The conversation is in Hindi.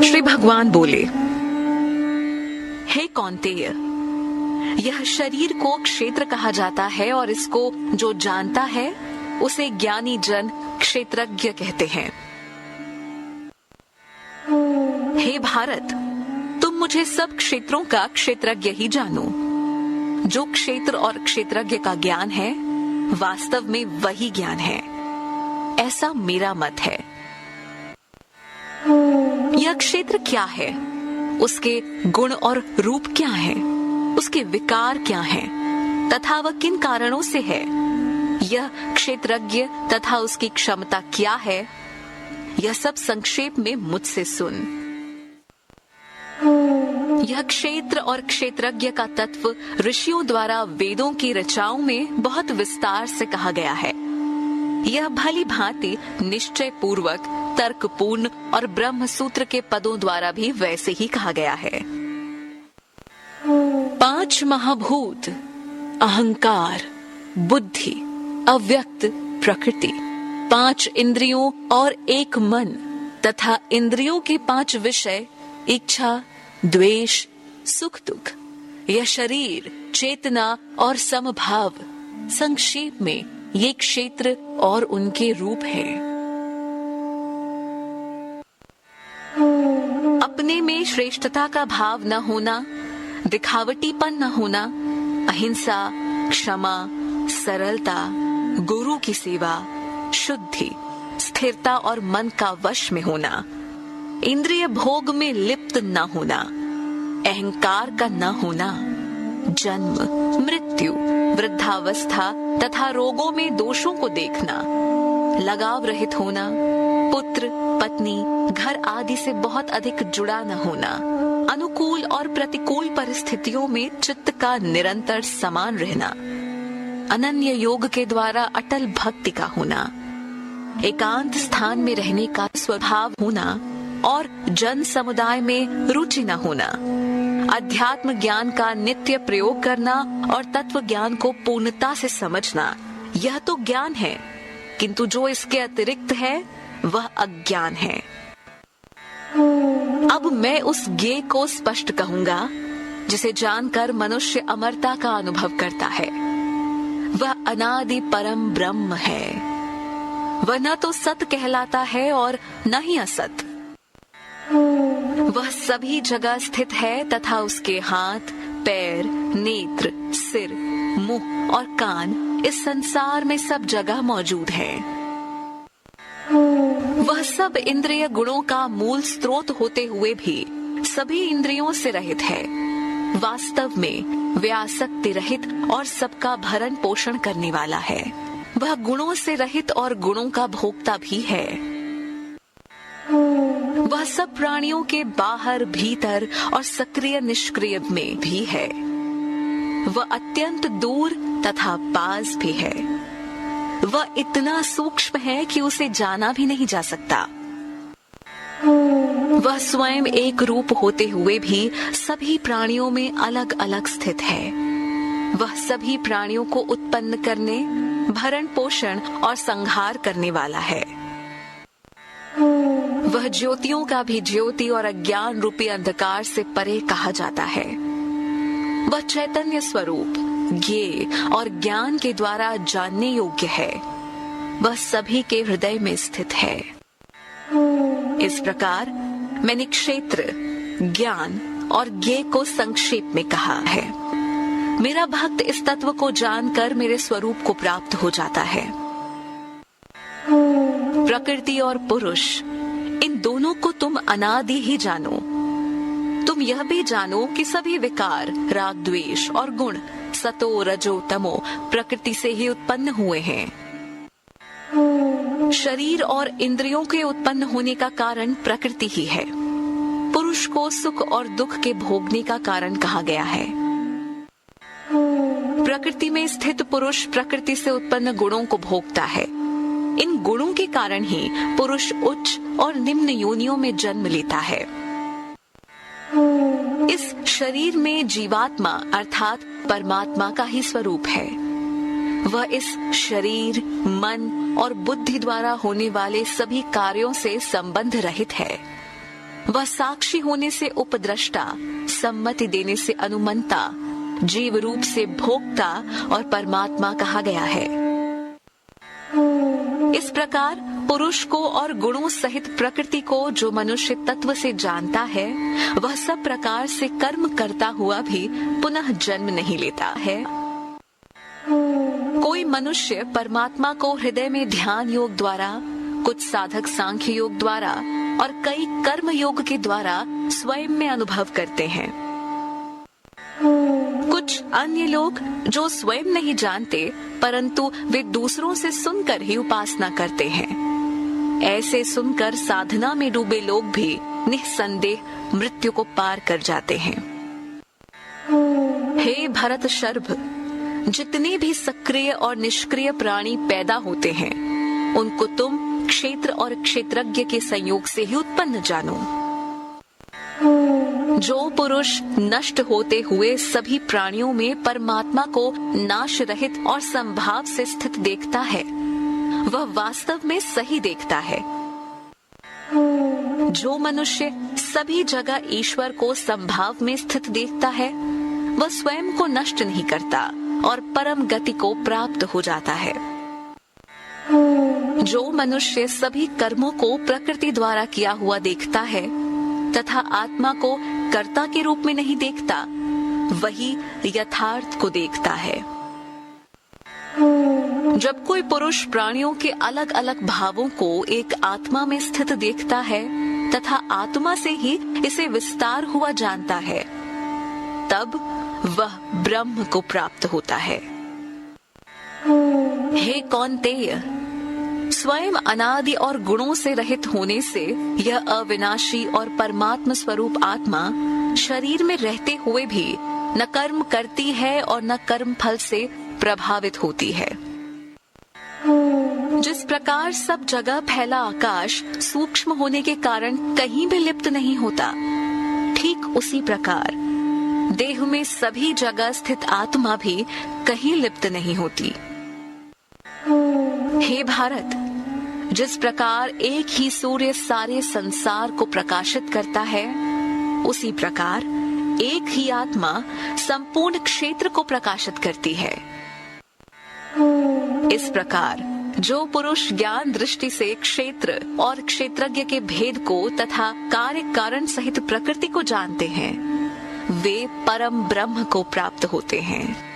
श्री भगवान बोले, हे कौन्तेय, यह शरीर को क्षेत्र कहा जाता है और इसको जो जानता है उसे ज्ञानी जन क्षेत्रज्ञ कहते हैं। हे भारत, तुम मुझे सब क्षेत्रों का क्षेत्रज्ञ ही जानो। जो क्षेत्र और क्षेत्रज्ञ का ज्ञान है वास्तव में वही ज्ञान है, ऐसा मेरा मत है। यह क्षेत्र क्या है, उसके गुण और रूप क्या है, उसके विकार क्या हैं, तथा वह किन कारणों से है, यह क्षेत्रज्ञ तथा उसकी क्षमता क्या है, यह सब संक्षेप में मुझसे सुन। यह क्षेत्र और क्षेत्रज्ञ का तत्व ऋषियों द्वारा वेदों की रचनाओं में बहुत विस्तार से कहा गया है। यह भली भांति निश्चय पूर्वक तर्कपूर्ण और ब्रह्म सूत्र के पदों द्वारा भी वैसे ही कहा गया है। 5 महाभूत अहंकार, बुद्धि, अव्यक्त प्रकृति, 5 इंद्रियों और 1 मन तथा इंद्रियों के 5 विषय, इच्छा, द्वेष, सुख दुख, यह शरीर, चेतना और समभाव, संक्षेप में ये क्षेत्र और उनके रूप हैं। अपने में श्रेष्ठता का भाव न होना, दिखावटीपन न होना, अहिंसा, क्षमा, सरलता, गुरु की सेवा, शुद्धि, स्थिरता और मन का वश में होना, इंद्रिय भोग में लिप्त न होना, अहंकार का न होना, जन्म, मृत्यु, वृद्धावस्था तथा रोगों में दोषों को देखना, लगाव रहित होना, पुत्र, पत्नी, घर आदि से बहुत अधिक जुड़ा न होना, अनुकूल और प्रतिकूल परिस्थितियों में चित्त का निरंतर समान रहना, अनन्य योग के द्वारा अटल भक्ति का होना, एकांत स्थान में रहने का स्वभाव होना और जन समुदाय में रुचि न होना, अध्यात्म ज्ञान का नित्य प्रयोग करना और तत्व ज्ञान को पूर्णता से समझना, यह तो ज्ञान है, किंतु जो इसके अतिरिक्त है वह अज्ञान है। अब मैं उस ज्ञेय को स्पष्ट कहूंगा जिसे जानकर मनुष्य अमरता का अनुभव करता है। वह अनादि परम ब्रह्म है। वह न तो सत कहलाता है और न ही असत। वह सभी जगह स्थित है तथा उसके हाथ, पैर, नेत्र, सिर, मुंह और कान इस संसार में सब जगह मौजूद है। वह सब इंद्रिय गुणों का मूल स्रोत होते हुए भी सभी इंद्रियों से रहित है। वास्तव में वे आसक्ति रहित और सबका भरण पोषण करने वाला है। वह गुणों से रहित और गुणों का भोक्ता भी है। वह सब प्राणियों के बाहर, भीतर और सक्रिय निष्क्रिय में भी है। वह अत्यंत दूर तथा पास भी है। वह इतना सूक्ष्म है कि उसे जाना भी नहीं जा सकता। वह स्वयं एक रूप होते हुए भी सभी प्राणियों में अलग अलग स्थित है। वह सभी प्राणियों को उत्पन्न करने, भरण पोषण और संहार करने वाला है। वह ज्योतियों का भी ज्योति और अज्ञान रूपी अंधकार से परे कहा जाता है। वह चैतन्य स्वरूप, ज्ञेय और ज्ञान के द्वारा जानने योग्य है। वह सभी के हृदय में स्थित है। इस प्रकार मैंने क्षेत्र, ज्ञान और ज्ञेय को संक्षेप में कहा है। मेरा भक्त इस तत्व को जानकर मेरे स्वरूप को प्राप्त हो जाता है। प्रकृति और पुरुष, इन दोनों को तुम अनादि ही जानो। तुम यह भी जानो कि सभी विकार, राग, द्वेष और गुण सतो, रजो, तमो प्रकृति से ही उत्पन्न हुए हैं। शरीर और इंद्रियों के उत्पन्न होने का कारण प्रकृति ही है। पुरुष को सुख और दुख के भोगने का कारण कहा गया है। प्रकृति में स्थित पुरुष प्रकृति से उत्पन्न गुणों को भोगता है। इन गुणों के कारण ही पुरुष उच्च और निम्न योनियों में जन्म लेता है। इस शरीर में जीवात्मा अर्थात परमात्मा का ही स्वरूप है। वह इस शरीर, मन और बुद्धि द्वारा होने वाले सभी कार्यों से संबंध रहित है। वह साक्षी होने से उपद्रष्टा, सम्मति देने से अनुमंता, जीव रूप से भोक्ता और परमात्मा कहा गया है। इस प्रकार पुरुष को और गुणों सहित प्रकृति को जो मनुष्य तत्व से जानता है, वह सब प्रकार से कर्म करता हुआ भी पुनः जन्म नहीं लेता है। कोई मनुष्य परमात्मा को हृदय में ध्यान योग द्वारा, कुछ साधक सांख्य योग द्वारा और कई कर्म योग के द्वारा स्वयं में अनुभव करते हैं। कुछ अन्य लोग जो स्वयं नहीं जानते, परंतु वे दूसरों से सुनकर ही उपासना करते हैं। ऐसे सुनकर साधना में डूबे लोग भी निस्संदेह मृत्यु को पार कर जाते हैं। हे भरत शर्भ, जितने भी सक्रिय और निष्क्रिय प्राणी पैदा होते हैं, उनको तुम क्षेत्र और क्षेत्रज्ञ के संयोग से ही उत्पन्न जानो। जो पुरुष नष्ट होते हुए सभी प्राणियों में परमात्मा को नाश रहित और संभाव से स्थित देखता है, वह वास्तव में सही देखता है। जो मनुष्य सभी जगह ईश्वर को संभाव में स्थित देखता है, वह स्वयं को नष्ट नहीं करता और परम गति को प्राप्त हो जाता है। जो मनुष्य सभी कर्मों को प्रकृति द्वारा किया हुआ देखता है तथा आत्मा को कर्ता के रूप में नहीं देखता, वही यथार्थ को देखता है। जब कोई पुरुष प्राणियों के अलग अलग भावों को एक आत्मा में स्थित देखता है तथा आत्मा से ही इसे विस्तार हुआ जानता है, तब वह ब्रह्म को प्राप्त होता है। हे कौन्तेय, स्वयं अनादि और गुणों से रहित होने से यह अविनाशी और परमात्मा स्वरूप आत्मा शरीर में रहते हुए भी न कर्म करती है और न कर्म फल से प्रभावित होती है। जिस प्रकार सब जगह फैला आकाश सूक्ष्म होने के कारण कहीं भी लिप्त नहीं होता, ठीक उसी प्रकार देह में सभी जगह स्थित आत्मा भी कहीं लिप्त नहीं होती। हे भारत, जिस प्रकार एक ही सूर्य सारे संसार को प्रकाशित करता है, उसी प्रकार एक ही आत्मा संपूर्ण क्षेत्र को प्रकाशित करती है। इस प्रकार जो पुरुष ज्ञान दृष्टि से क्षेत्र और क्षेत्रज्ञ के भेद को तथा कार्य कारण सहित प्रकृति को जानते हैं, वे परम ब्रह्म को प्राप्त होते हैं।